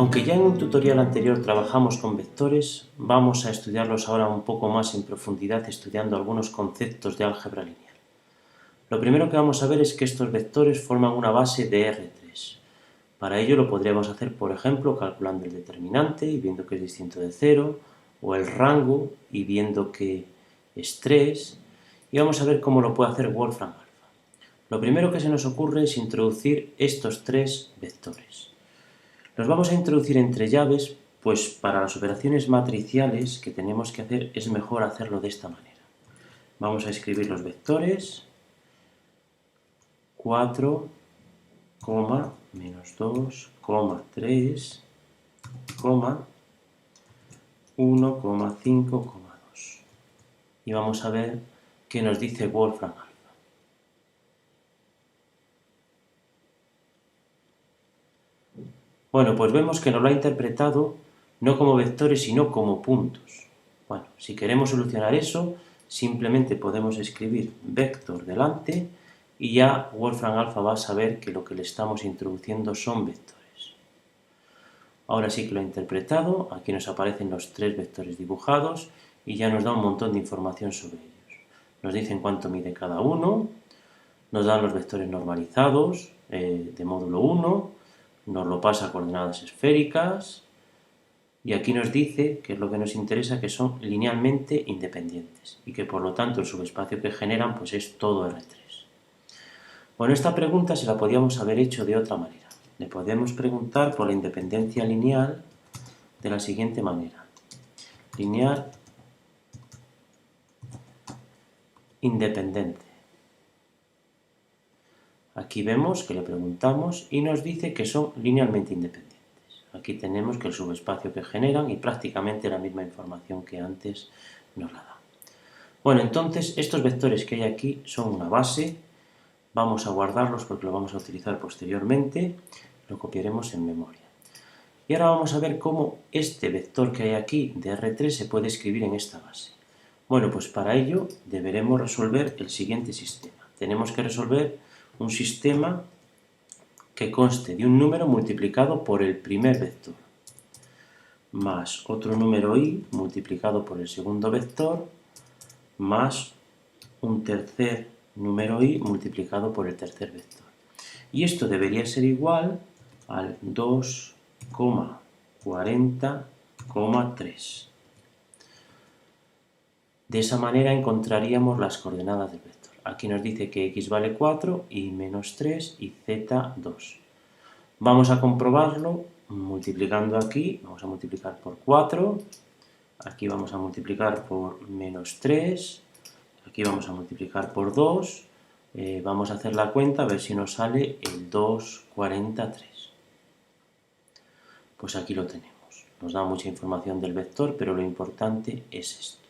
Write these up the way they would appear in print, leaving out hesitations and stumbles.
Aunque ya en un tutorial anterior trabajamos con vectores, vamos a estudiarlos ahora un poco más en profundidad estudiando algunos conceptos de álgebra lineal. Lo primero que vamos a ver es que estos vectores forman una base de R3. Para ello lo podríamos hacer, por ejemplo, calculando el determinante y viendo que es distinto de 0, o el rango y viendo que es 3, y vamos a ver cómo lo puede hacer Wolfram Alpha. Lo primero que se nos ocurre es introducir estos tres vectores. Los vamos a introducir entre llaves, pues para las operaciones matriciales que tenemos que hacer es mejor hacerlo de esta manera. Vamos a escribir los vectores 4, menos 2, 3, 1, 5, 2. Y vamos a ver qué nos dice Wolfram Alpha. Bueno, pues vemos que nos lo ha interpretado no como vectores, sino como puntos. Bueno, si queremos solucionar eso, simplemente podemos escribir vector delante y ya Wolfram Alpha va a saber que lo que le estamos introduciendo son vectores. Ahora sí que lo ha interpretado, aquí nos aparecen los tres vectores dibujados y ya nos da un montón de información sobre ellos. Nos dicen cuánto mide cada uno, nos dan los vectores normalizados de módulo 1, nos lo pasa a coordenadas esféricas y aquí nos dice, que es lo que nos interesa, que son linealmente independientes y que por lo tanto el subespacio que generan pues es todo R3. Bueno, esta pregunta se la podíamos haber hecho de otra manera. Le podemos preguntar por la independencia lineal de la siguiente manera. Lineal independiente. Aquí vemos que le preguntamos y nos dice que son linealmente independientes. Aquí tenemos que el subespacio que generan y prácticamente la misma información que antes nos la da. Bueno, entonces estos vectores que hay aquí son una base. Vamos a guardarlos porque lo vamos a utilizar posteriormente. Lo copiaremos en memoria. Y ahora vamos a ver cómo este vector que hay aquí de R3 se puede escribir en esta base. Bueno, pues para ello deberemos resolver el siguiente sistema. Tenemos que resolver un sistema que conste de un número multiplicado por el primer vector, más otro número i multiplicado por el segundo vector, más un tercer número i multiplicado por el tercer vector. Y esto debería ser igual al 2,40,3. De esa manera encontraríamos las coordenadas del vector. Aquí nos dice que x vale 4, y menos 3 y z 2. Vamos a comprobarlo multiplicando aquí. Vamos a multiplicar por 4. Aquí vamos a multiplicar por menos 3. Aquí vamos a multiplicar por 2. Vamos a hacer la cuenta a ver si nos sale el 2,43. Pues aquí lo tenemos. Nos da mucha información del vector, pero lo importante es esto.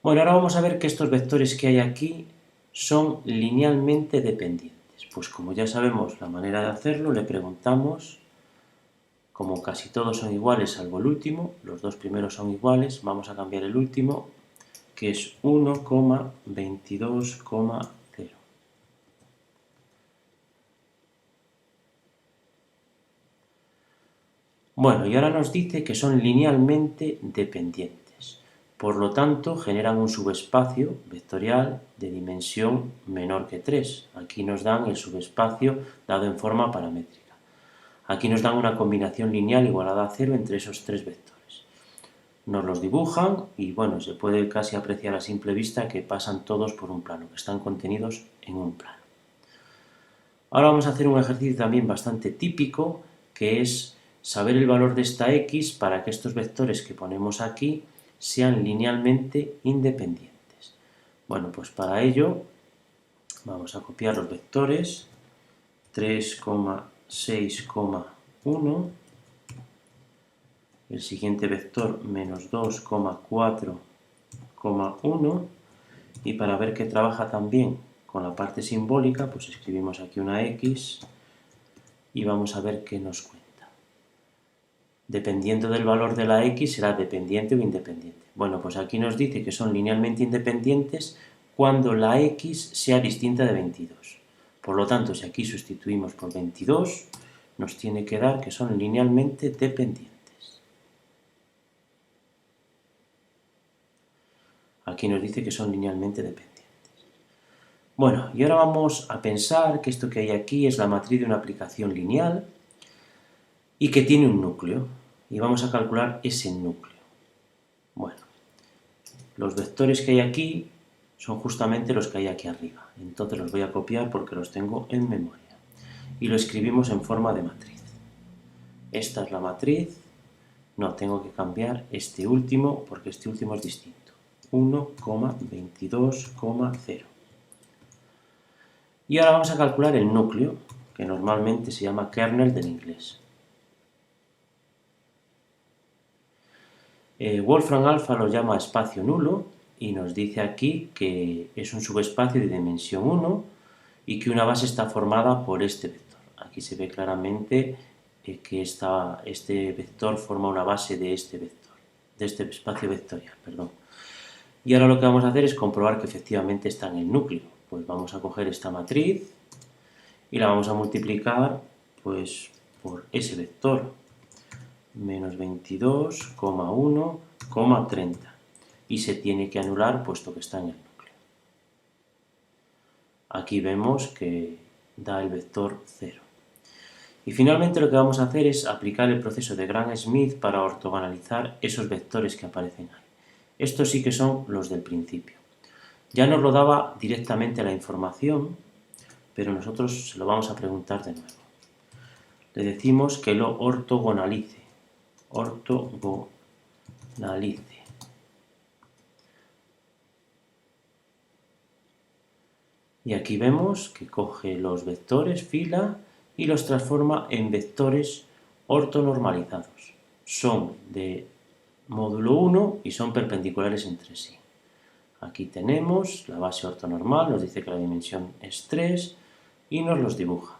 Bueno, ahora vamos a ver que estos vectores que hay aquí son linealmente dependientes. Pues como ya sabemos la manera de hacerlo, le preguntamos, como casi todos son iguales salvo el último, los dos primeros son iguales, vamos a cambiar el último, que es 1,22,0. Bueno, y ahora nos dice que son linealmente dependientes. Por lo tanto, generan un subespacio vectorial de dimensión menor que 3. Aquí nos dan el subespacio dado en forma paramétrica. Aquí nos dan una combinación lineal igualada a 0 entre esos tres vectores. Nos los dibujan y bueno, se puede casi apreciar a simple vista que pasan todos por un plano, que están contenidos en un plano. Ahora vamos a hacer un ejercicio también bastante típico, que es saber el valor de esta x para que estos vectores que ponemos aquí sean linealmente independientes. Bueno, pues para ello vamos a copiar los vectores 3,6,1, el siguiente vector menos 2,4,1 y para ver que trabaja también con la parte simbólica, pues escribimos aquí una x y vamos a ver qué nos cuenta. Dependiendo del valor de la x será dependiente o independiente. Bueno, pues aquí nos dice que son linealmente independientes cuando la x sea distinta de 22. Por lo tanto, si aquí sustituimos por 22, nos tiene que dar que son linealmente dependientes. Aquí nos dice que son linealmente dependientes. Bueno, y ahora vamos a pensar que esto que hay aquí es la matriz de una aplicación lineal y que tiene un núcleo. Y vamos a calcular ese núcleo. Bueno, los vectores que hay aquí son justamente los que hay aquí arriba. Entonces los voy a copiar porque los tengo en memoria. Y lo escribimos en forma de matriz. Esta es la matriz. No, tengo que cambiar este último porque este último es distinto. 1,22,0. Y ahora vamos a calcular el núcleo, que normalmente se llama kernel del inglés. Wolfram Alpha lo llama espacio nulo y nos dice aquí que es un subespacio de dimensión 1 y que una base está formada por este vector. Aquí se ve claramente que este vector forma una base de este vector, de este espacio vectorial, perdón. Y ahora lo que vamos a hacer es comprobar que efectivamente está en el núcleo. Pues vamos a coger esta matriz y la vamos a multiplicar pues, por ese vector, menos 22,1,30. Y se tiene que anular puesto que está en el núcleo. Aquí vemos que da el vector 0. Y finalmente lo que vamos a hacer es aplicar el proceso de Gram-Schmidt para ortogonalizar esos vectores que aparecen ahí. Estos sí que son los del principio. Ya nos lo daba directamente la información, pero nosotros se lo vamos a preguntar de nuevo. Le decimos que lo ortogonalice. Ortogonalice. Y aquí vemos que coge los vectores fila y los transforma en vectores ortonormalizados. Son de módulo 1 y son perpendiculares entre sí. Aquí tenemos la base ortonormal, nos dice que la dimensión es 3 y nos los dibuja.